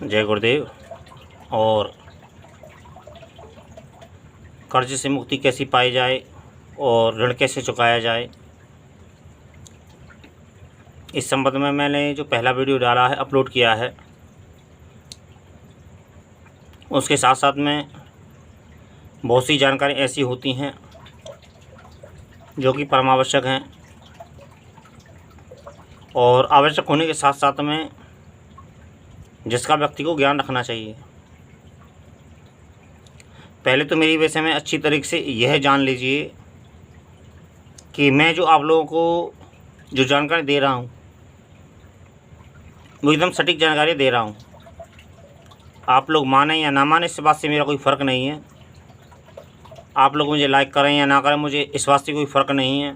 जय गुरुदेव। और कर्ज से मुक्ति कैसी पाई जाए और ऋण कैसे चुकाया जाए, इस संबंध में मैंने जो पहला वीडियो डाला है, अपलोड किया है, उसके साथ साथ में बहुत सी जानकारी ऐसी होती हैं जो कि परमावश्यक हैं और आवश्यक होने के साथ साथ में जिसका व्यक्ति को ज्ञान रखना चाहिए। पहले तो मेरी विषय में अच्छी तरीके से यह जान लीजिए कि मैं जो आप लोगों को जो जानकारी दे रहा हूँ वो एकदम सटीक जानकारी दे रहा हूँ। आप लोग माने या ना माने, इस बात से मेरा कोई फ़र्क नहीं है। आप लोग मुझे लाइक करें या ना करें, मुझे इस बात से कोई फ़र्क नहीं है।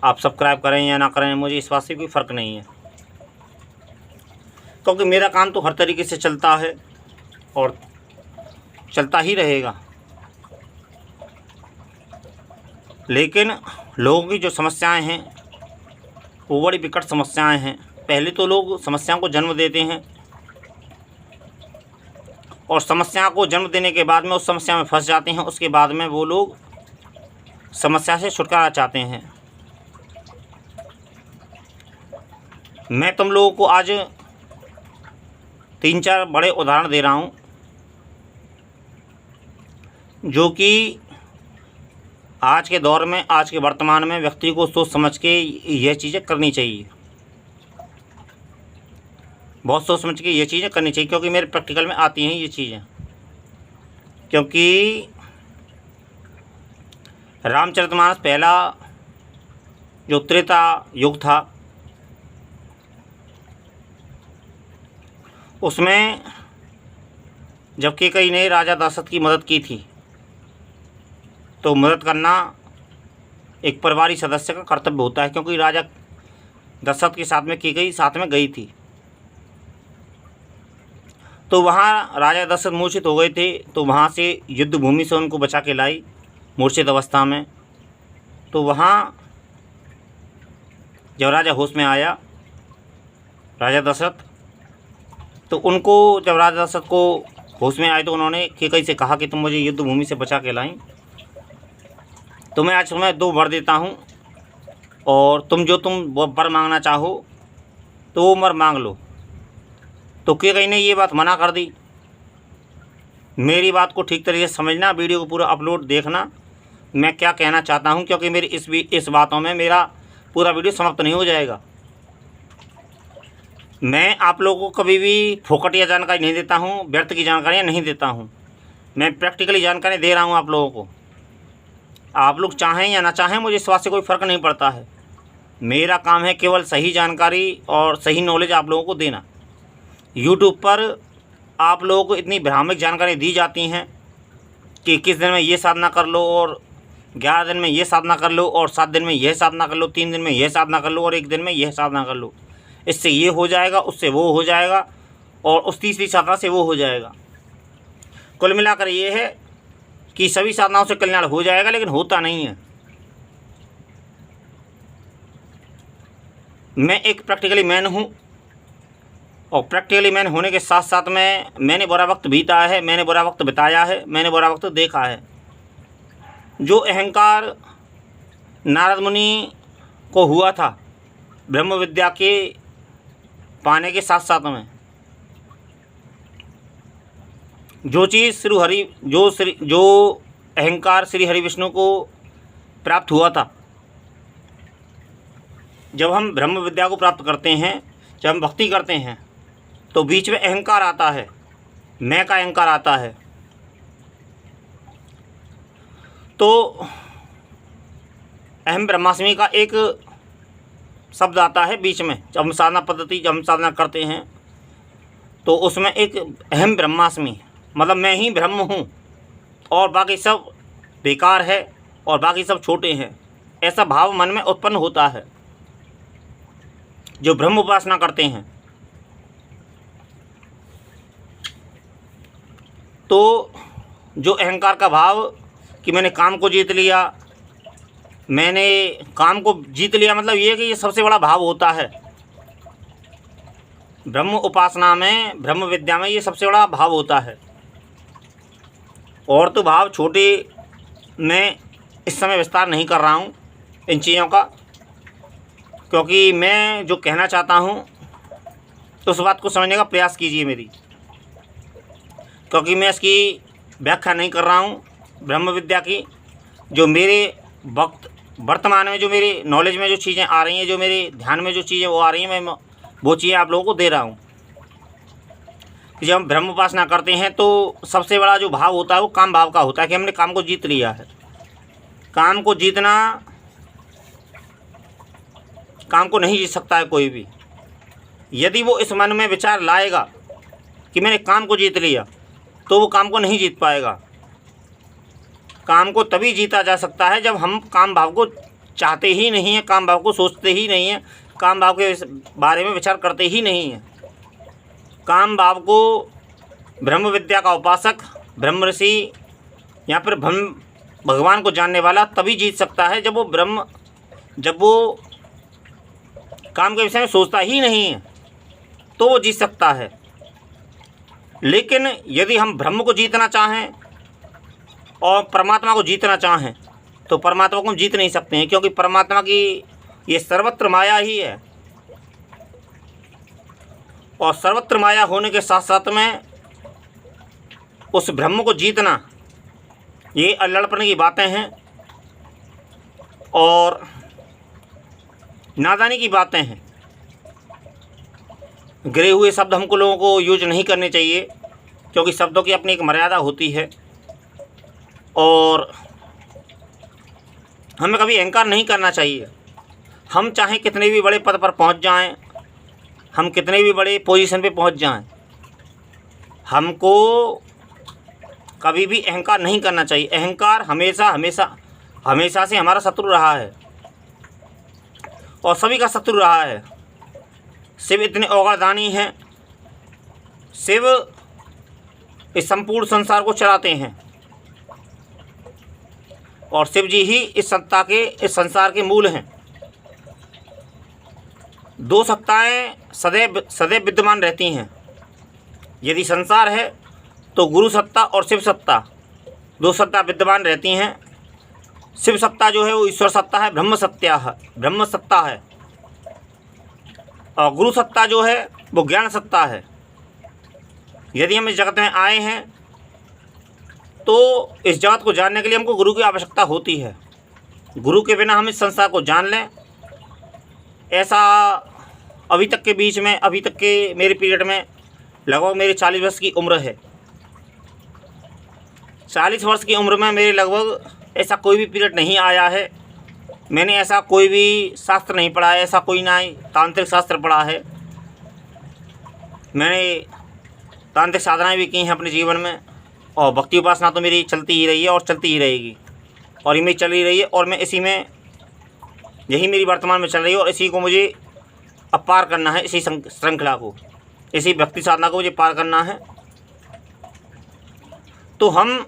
आप सब्सक्राइब करें या ना करें, मुझे इस बात से कोई फ़र्क नहीं है, क्योंकि मेरा काम तो हर तरीके से चलता है और चलता ही रहेगा। लेकिन लोगों की जो समस्याएं हैं वो बड़ी विकट समस्याएं हैं। पहले तो लोग समस्याओं को जन्म देते हैं और समस्या को जन्म देने के बाद में उस समस्या में फंस जाते हैं। उसके बाद में वो लोग समस्या से छुटकारा चाहते हैं। मैं तुम लोगों को आज 3-4 बड़े उदाहरण दे रहा हूँ जो कि आज के दौर में, आज के वर्तमान में व्यक्ति को सोच समझ के यह चीज़ें करनी चाहिए। बहुत सोच समझ के ये चीज़ें करनी चाहिए, क्योंकि मेरे प्रैक्टिकल में आती हैं ये चीज़ें। क्योंकि रामचरितमानस पहला जो त्रेता युग था, उसमें जब कैकेयी ने राजा दशरथ की मदद की थी, तो मदद करना एक परिवारी सदस्य का कर्तव्य होता है। क्योंकि राजा दशरथ के साथ में कैकेयी साथ में गई थी, तो वहाँ राजा दशरथ मूर्छित हो गए थे, तो वहाँ से युद्ध भूमि से उनको बचा के लाई मूर्छित अवस्था में। तो वहाँ जब राजा होश में आया, राजा दशरथ, तो उनको जब राजा दशरथ को होश में आए तो उन्होंने कैकेयी से कहा कि तुम मुझे युद्ध भूमि से बचा के लाई, तो मैं आज तुम्हें 2 वर देता हूँ और तुम वर मांगना चाहो तो वो वर मांग लो। तो कैकेयी ने ये बात मना कर दी। मेरी बात को ठीक तरीके से समझना, वीडियो को पूरा अपलोड देखना, मैं क्या कहना चाहता हूँ, क्योंकि मेरी इस बातों में मेरा पूरा वीडियो समाप्त नहीं हो जाएगा। मैं आप लोगों को कभी भी फोकटिया जानकारी नहीं देता हूँ, व्यर्थ की जानकारियाँ नहीं देता हूँ। मैं प्रैक्टिकली जानकारी दे रहा हूँ आप लोगों को। आप लोग चाहें या ना चाहें, मुझे इस बात से कोई फ़र्क नहीं पड़ता है। मेरा काम है केवल सही जानकारी और सही नॉलेज आप लोगों को देना। यूट्यूब पर आप लोगों को इतनी भ्रामक जानकारी दी जाती हैं कि 21 दिन में ये साधना कर लो और 11 दिन में ये साधना कर लो और 7 दिन में यह साधना कर लो, 3 दिन में यह साधना कर लो और 1 दिन में यह साधना कर लो। इससे ये हो जाएगा, उससे वो हो जाएगा और उस तीसरी साधना से वो हो जाएगा। कुल मिलाकर ये है कि सभी साधनाओं से कल्याण हो जाएगा, लेकिन होता नहीं है। मैं एक प्रैक्टिकली मैन हूँ और प्रैक्टिकली मैन होने के साथ साथ में मैंने बुरा वक्त बीता है, मैंने बुरा वक्त बिताया है, मैंने बुरा वक्त देखा है। जो अहंकार नारद मुनि को हुआ था ब्रह्म विद्या के पाने के साथ साथ में, जो चीज़ जो अहंकार श्री हरि विष्णु को प्राप्त हुआ था, जब हम ब्रह्म विद्या को प्राप्त करते हैं, जब हम भक्ति करते हैं, तो बीच में अहंकार आता है, मैं का अहंकार आता है। तो अहम ब्रह्मास्मि का एक शब्द आता है बीच में। जब हम साधना करते हैं तो उसमें एक अहम ब्रह्मास्मि, मतलब मैं ही ब्रह्म हूँ और बाकी सब बेकार है और बाकी सब छोटे हैं, ऐसा भाव मन में उत्पन्न होता है जो ब्रह्म उपासना करते हैं। तो जो अहंकार का भाव कि मैंने काम को जीत लिया, मतलब ये कि ये सबसे बड़ा भाव होता है। ब्रह्म उपासना में, ब्रह्म विद्या में ये सबसे बड़ा भाव होता है। और तो भाव छोटे मैं इस समय विस्तार नहीं कर रहा हूँ इन चीज़ों का, क्योंकि मैं जो कहना चाहता हूँ उस बात को समझने का प्रयास कीजिए मेरी, क्योंकि मैं इसकी व्याख्या नहीं कर रहा हूँ ब्रह्म विद्या की। जो मेरे वर्तमान में जो मेरे नॉलेज में जो चीज़ें आ रही हैं, जो मेरे ध्यान में जो चीज़ें वो आ रही हैं, मैं वो चीज़ें आप लोगों को दे रहा हूँ। कि जब हम ब्रह्म उपासना करते हैं तो सबसे बड़ा जो भाव होता है वो काम भाव का होता है कि हमने काम को जीत लिया है। काम को जीतना, काम को नहीं जीत सकता है कोई भी। यदि वो इस मन में विचार लाएगा कि मैंने काम को जीत लिया, तो वो काम को नहीं जीत पाएगा। काम को तभी जीता जा सकता है जब हम काम भाव को चाहते ही नहीं हैं, काम भाव को सोचते ही नहीं हैं, काम भाव के बारे में विचार करते ही नहीं हैं। काम भाव को ब्रह्म विद्या का उपासक, ब्रह्म ऋषि या फिर भगवान को जानने वाला तभी जीत सकता है जब वो काम के विषय में सोचता ही नहीं है, तो वो जीत सकता है। लेकिन यदि हम ब्रह्म को जीतना चाहें और परमात्मा को जीतना चाहें तो परमात्मा को हम जीत नहीं सकते हैं, क्योंकि परमात्मा की ये सर्वत्र माया ही है। और सर्वत्र माया होने के साथ साथ में उस ब्रह्म को जीतना, ये अल्लड़पन की बातें हैं और नादानी की बातें हैं। गिरे हुए शब्द हमको लोगों को यूज नहीं करने चाहिए, क्योंकि शब्दों की अपनी एक मर्यादा होती है। और हमें कभी अहंकार नहीं करना चाहिए। हम चाहे कितने भी बड़े पद पर पहुंच जाएं, हम कितने भी बड़े पोजीशन पे पहुंच जाएं, हमको कभी भी अहंकार नहीं करना चाहिए। अहंकार हमेशा से हमारा शत्रु रहा है और सभी का शत्रु रहा है। शिव इतने औगरदानी हैं, शिव इस संपूर्ण संसार को चलाते हैं और शिव जी ही इस संसार के मूल हैं। दो सत्ताएं सदैव विद्यमान रहती हैं। यदि संसार है तो गुरु सत्ता और शिव सत्ता, दो सत्ता विद्यमान रहती हैं। शिव सत्ता जो है वो ईश्वर सत्ता है, ब्रह्म सत्ता है। और गुरु सत्ता जो है वो ज्ञान सत्ता है। यदि हम इस जगत में आए हैं तो इस जगत को जानने के लिए हमको गुरु की आवश्यकता होती है। गुरु के बिना हम इस संसार को जान लें, ऐसा अभी तक के मेरे पीरियड में लगभग मेरी 40 वर्ष की उम्र है। 40 वर्ष की उम्र में मेरे लगभग ऐसा कोई भी पीरियड नहीं आया है, मैंने ऐसा कोई भी शास्त्र नहीं पढ़ा है, ऐसा कोई ना ही तांत्रिक शास्त्र पढ़ा है। मैंने तांत्रिक साधनाएं भी की हैं अपने जीवन में, और भक्ति उपासना तो मेरी चलती ही रही है और चलती ही रहेगी, और ये मेरी चल ही रही है। और मैं इसी में, यही मेरी वर्तमान में चल रही है और इसी को मुझे अब पार करना है। इसी श्रृंखला को, इसी भक्ति साधना को मुझे पार करना है। तो हम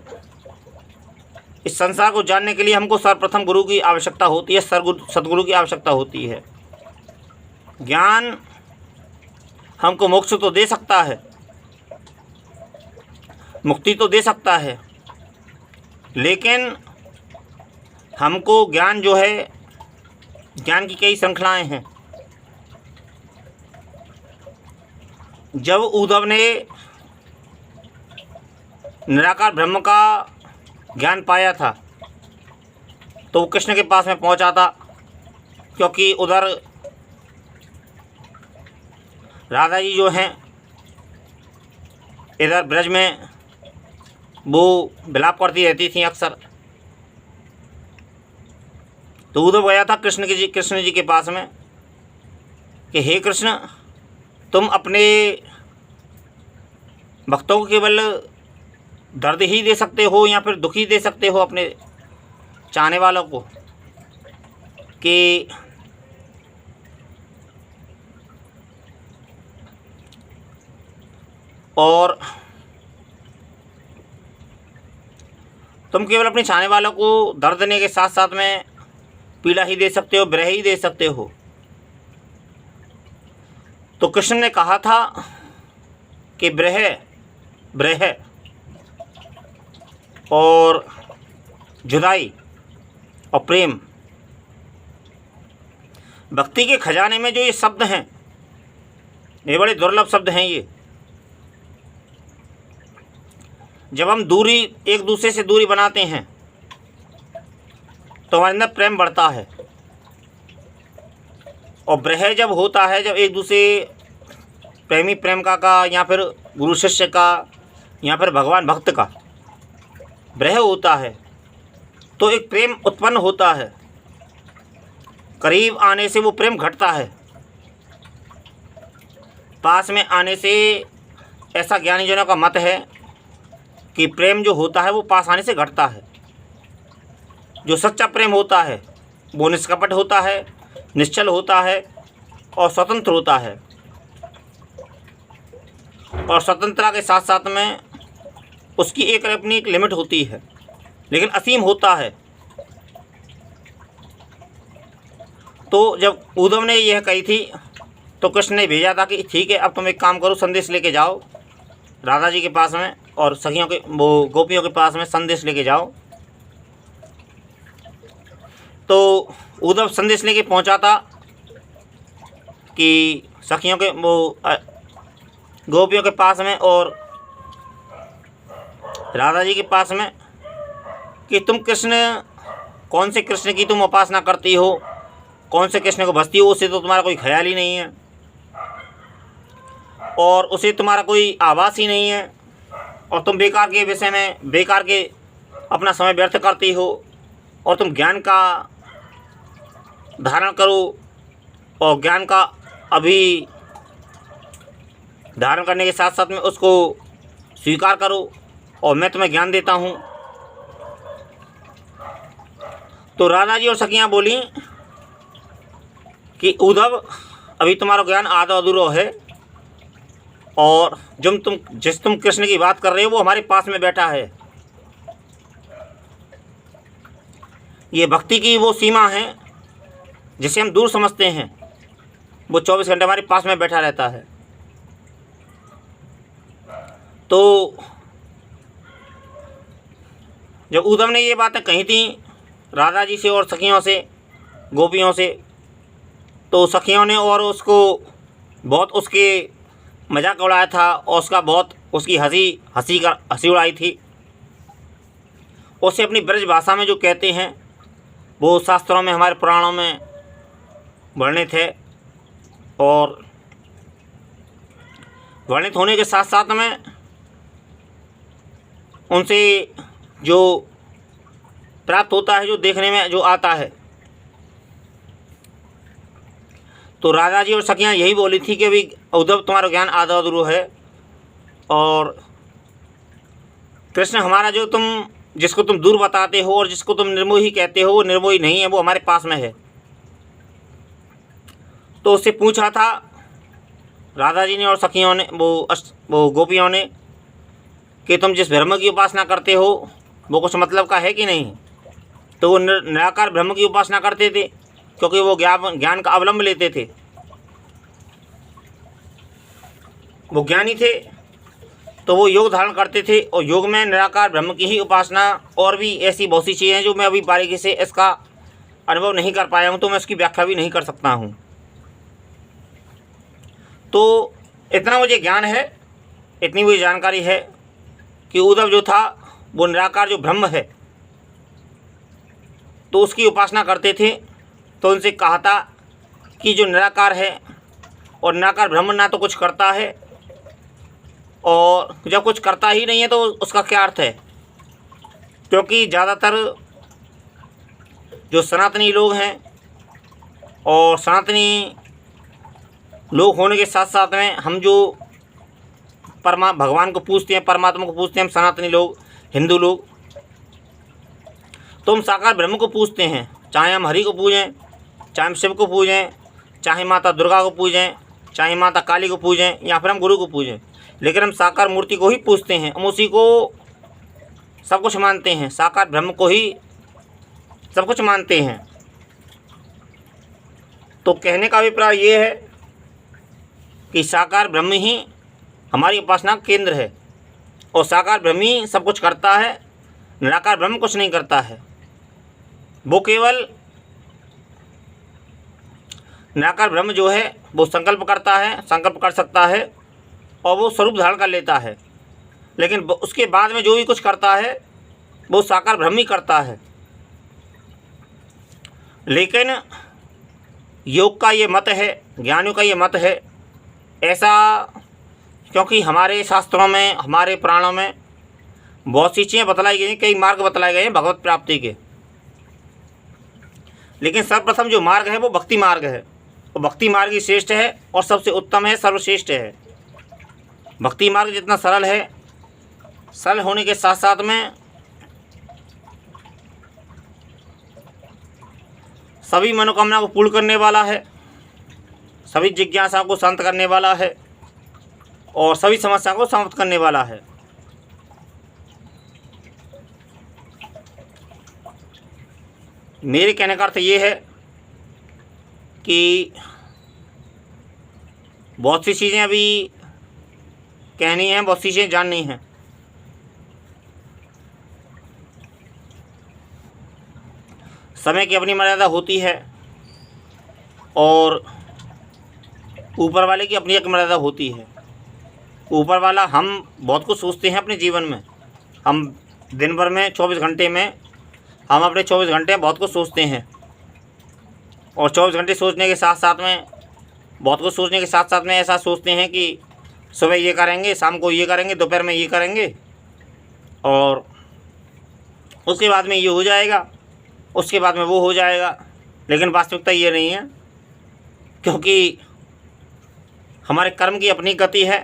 इस संसार को जानने के लिए हमको सर्वप्रथम गुरु की आवश्यकता होती है, सद्गुरु की आवश्यकता होती है। ज्ञान हमको मोक्ष तो दे सकता है, मुक्ति तो दे सकता है, लेकिन हमको ज्ञान जो है, ज्ञान की कई श्रृंखलाएं हैं। जब उद्धव ने निराकार ब्रह्म का ज्ञान पाया था तो वो कृष्ण के पास में पहुंचा था, क्योंकि उधर राधा जी जो हैं इधर ब्रज में वो विलाप करती रहती थी अक्सर। तो उद्धव गया था कृष्ण जी के पास में कि हे कृष्ण, तुम अपने भक्तों को केवल दर्द ही दे सकते हो या फिर दुखी दे सकते हो अपने चाहने वालों को, कि और तुम केवल अपने चाहने वालों को दर्द देने के साथ साथ में पीड़ा ही दे सकते हो, विरह ही दे सकते हो। तो कृष्ण ने कहा था कि ब्रह और जुदाई और प्रेम, भक्ति के खजाने में जो ये शब्द हैं, ये बड़े दुर्लभ शब्द हैं। ये जब हम दूरी, एक दूसरे से दूरी बनाते हैं तो हमारे अंदर प्रेम बढ़ता है। और ब्रह जब होता है, जब एक दूसरे प्रेमी प्रेमिका का, या फिर गुरु शिष्य का, या फिर भगवान भक्त का ब्रह होता है, तो एक प्रेम उत्पन्न होता है। करीब आने से वो प्रेम घटता है, पास में आने से ऐसा ज्ञानीजनों का मत है कि प्रेम जो होता है वो पास आने से घटता है। जो सच्चा प्रेम होता है वो निष्कपट होता है, निश्चल होता है और स्वतंत्र होता है। और स्वतंत्रता के साथ साथ में उसकी एक अपनी एक लिमिट होती है, लेकिन असीम होता है। तो जब उद्धव ने यह कही थी तो कृष्ण ने भेजा था कि ठीक है, अब तुम एक काम करो, संदेश लेके जाओ राधा जी के पास में और सखियों के, वो गोपियों के पास में संदेश लेके जाओ। तो उद्धव संदेश लेके पहुंचा था कि सखियों के, वो गोपियों के पास में और राधा जी के पास में, कि तुम कृष्ण, कौन से कृष्ण की तुम उपासना करती हो, कौन से कृष्ण को भजती हो, उससे तो तुम्हारा कोई ख्याल ही नहीं है और उसे तुम्हारा कोई आभास ही नहीं है, और तुम बेकार के विषय में, बेकार के अपना समय व्यर्थ करती हो, और तुम ज्ञान का धारण करो और ज्ञान का अभी धारण करने के साथ साथ में उसको स्वीकार करो और मैं तुम्हें ज्ञान देता हूँ। तो राधा जी और सखियाँ बोली कि उद्धव, अभी तुम्हारा ज्ञान आधा अधूरा है और जिस तुम कृष्ण की बात कर रहे हो वो हमारे पास में बैठा है। ये भक्ति की वो सीमा है जिसे हम दूर समझते हैं, वो 24 घंटे हमारे पास में बैठा रहता है। तो जब उद्धव ने ये बातें कही थी राधा जी से और सखियों से, गोपियों से, तो सखियों ने और उसको बहुत उसके मजाक उड़ाया था और उसका बहुत उसकी हंसी उड़ाई थी। उसे अपनी ब्रज भाषा में जो कहते हैं वो शास्त्रों में, हमारे पुराणों में वर्णित है, और वर्णित होने के साथ साथ में उनसे जो प्राप्त होता है, जो देखने में जो आता है। तो राधा जी और सखियाँ यही बोली थी कि अभी उद्धव, तुम्हारा ज्ञान आधा अधूरा है और कृष्ण हमारा, जो जिसको तुम दूर बताते हो और जिसको तुम निर्मोही कहते हो, वो निर्मोही नहीं है, वो हमारे पास में है। तो उससे पूछा था राधा जी ने और सखियों ने, वो गोपियों ने, कि तुम जिस ब्रह्म की उपासना करते हो वो कुछ मतलब का है कि नहीं। तो वो निराकार ब्रह्म की उपासना करते थे, क्योंकि वो ज्ञान का अवलंब लेते थे, वो ज्ञानी थे, तो वो योग धारण करते थे। और योग में निराकार ब्रह्म की ही उपासना, और भी ऐसी बहुत सी चीज़ें हैं जो मैं अभी बारीकी से इसका अनुभव नहीं कर पाया हूँ, तो मैं उसकी व्याख्या भी नहीं कर सकता हूँ। तो इतना मुझे ज्ञान है, इतनी मुझे जानकारी है कि उद्धव जो था वो निराकार जो ब्रह्म है तो उसकी उपासना करते थे। तो उनसे कहा था कि जो निराकार है और निराकार ब्रह्म ना तो कुछ करता है, और जब कुछ करता ही नहीं है तो उसका क्या अर्थ है। क्योंकि ज़्यादातर जो सनातनी लोग हैं, और सनातनी लोग होने के साथ साथ में हम जो भगवान को पूजते हैं, परमात्मा को पूजते हैं, हम सनातनी लोग, हिंदू लोग, तो हम साकार ब्रह्म को पूजते हैं। चाहे हम हरि को पूजें, चाहे हम शिव को पूजें, चाहे माता दुर्गा को पूजें, चाहे माता काली को पूजें, या फिर हम गुरु को पूजें, लेकिन हम साकार मूर्ति को ही पूजते हैं। हम उसी को सब कुछ मानते हैं, साकार ब्रह्म को ही सब कुछ मानते हैं। तो कहने का अभिप्राय ये है कि साकार ब्रह्म ही हमारी उपासना का केंद्र है और साकार ब्रह्म ही सब कुछ करता है, निराकार ब्रह्म कुछ नहीं करता है। वो केवल निराकार ब्रह्म जो है वो संकल्प करता है, संकल्प कर सकता है और वो स्वरूप धारण कर लेता है, लेकिन उसके बाद में जो भी कुछ करता है वो साकार ब्रह्म ही करता है। लेकिन योग का ये मत है, ज्ञानियों का ये मत है ऐसा, क्योंकि हमारे शास्त्रों में, हमारे पुराणों में बहुत सी चीज़ें बतलाई गई हैं, कई मार्ग बतलाए गए हैं भगवत प्राप्ति के, लेकिन सर्वप्रथम जो मार्ग है वो भक्ति मार्ग है और भक्ति मार्ग ही श्रेष्ठ है और सबसे उत्तम है, सर्वश्रेष्ठ है। भक्ति मार्ग जितना सरल है, सरल होने के साथ साथ में सभी मनोकामना को पूर्ण करने वाला है, सभी जिज्ञासा को शांत करने वाला है और सभी समस्या को समाप्त करने वाला है। मेरे कहने का अर्थ ये है कि बहुत सी चीज़ें अभी कहनी हैं, बहुत सी चीज़ें जाननी हैं। समय की अपनी मर्यादा होती है और ऊपर वाले की अपनी एक मर्यादा होती है। ऊपर वाला, हम बहुत कुछ सोचते हैं अपने जीवन में, हम दिन भर में 24 घंटे में हम अपने 24 घंटे में बहुत कुछ सोचते हैं और 24 घंटे सोचने के साथ साथ में, बहुत कुछ सोचने के साथ साथ में ऐसा सोचते हैं कि सुबह ये करेंगे, शाम को ये करेंगे, दोपहर में ये करेंगे और उसके बाद में ये हो जाएगा, उसके बाद में वो हो जाएगा। लेकिन वास्तविकता ये नहीं है, क्योंकि हमारे कर्म की अपनी गति है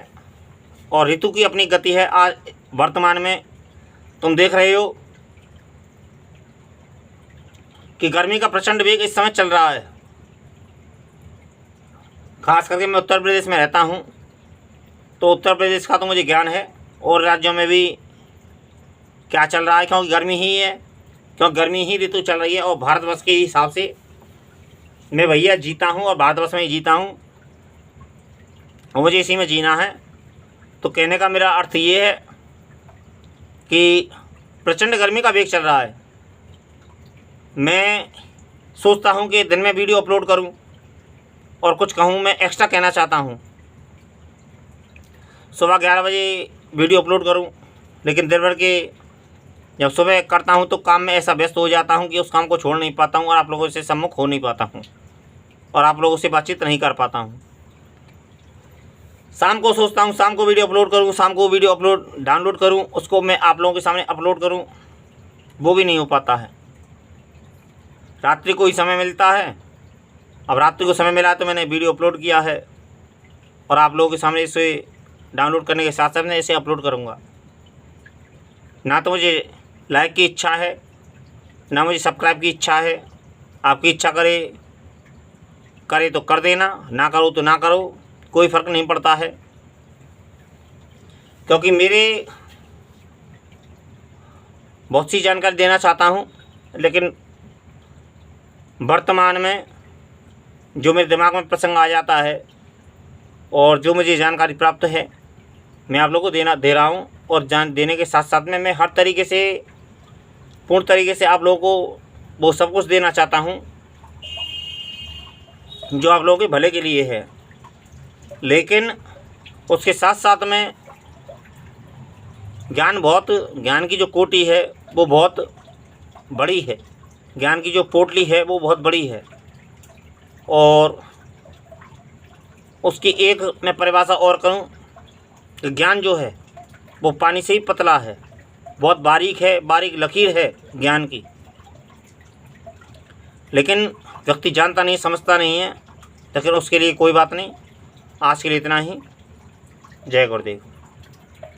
और ऋतु की अपनी गति है। आज वर्तमान में तुम देख रहे हो कि गर्मी का प्रचंड वेग इस समय चल रहा है। खास करके मैं उत्तर प्रदेश में रहता हूँ, तो उत्तर प्रदेश का तो मुझे ज्ञान है और राज्यों में भी क्या चल रहा है, क्योंकि गर्मी ही है, क्योंकि गर्मी ही ऋतु चल रही है। और भारतवर्ष के हिसाब से मैं भैया जीता हूँ और भारतवर्ष में ही जीता हूँ और मुझे इसी में जीना है। तो कहने का मेरा अर्थ ये है कि प्रचंड गर्मी का वेग चल रहा है। मैं सोचता हूँ कि दिन में वीडियो अपलोड करूँ और कुछ कहूँ, मैं एक्स्ट्रा कहना चाहता हूँ। सुबह 11 बजे वीडियो अपलोड करूँ, लेकिन दिन भर के जब सुबह करता हूँ तो काम में ऐसा व्यस्त हो जाता हूँ कि उस काम को छोड़ नहीं पाता हूँ और आप लोगों से सम्मुख हो नहीं पाता हूँ और आप लोगों से बातचीत नहीं कर पाता हूँ। शाम को सोचता हूँ शाम को वीडियो अपलोड करूँ, शाम को वीडियो डाउनलोड करूँ, उसको मैं आप लोगों के सामने अपलोड करूँ, वो भी नहीं हो पाता है। रात्रि को ही समय मिलता है, अब रात्रि को समय मिला तो मैंने वीडियो अपलोड किया है और आप लोगों के सामने इसे डाउनलोड करने के साथ साथ मैं इसे अपलोड करूँगा। ना तो मुझे लाइक की इच्छा है, ना मुझे सब्सक्राइब की इच्छा है। आपकी इच्छा करे तो कर देना, ना करो तो ना करो, कोई फ़र्क नहीं पड़ता है। क्योंकि मेरे बहुत सी जानकारी देना चाहता हूँ, लेकिन वर्तमान में जो मेरे दिमाग में प्रसंग आ जाता है और जो मुझे जानकारी प्राप्त है मैं आप लोगों को दे रहा हूँ। और देने के साथ साथ में मैं हर तरीके से, पूर्ण तरीके से आप लोगों को वो सब कुछ देना चाहता हूँ जो आप लोगों के भले के लिए है। लेकिन उसके साथ साथ में ज्ञान की जो कोटि है वो बहुत बड़ी है, ज्ञान की जो पोटली है वो बहुत बड़ी है। और उसकी एक मैं परिभाषा और करूं कि ज्ञान जो है वो पानी से ही पतला है, बहुत बारीक है, बारीक लकीर है ज्ञान की। लेकिन व्यक्ति जानता नहीं, समझता नहीं है, लेकिन उसके लिए कोई बात नहीं। आज के लिए इतना ही। जय गुरुदेव।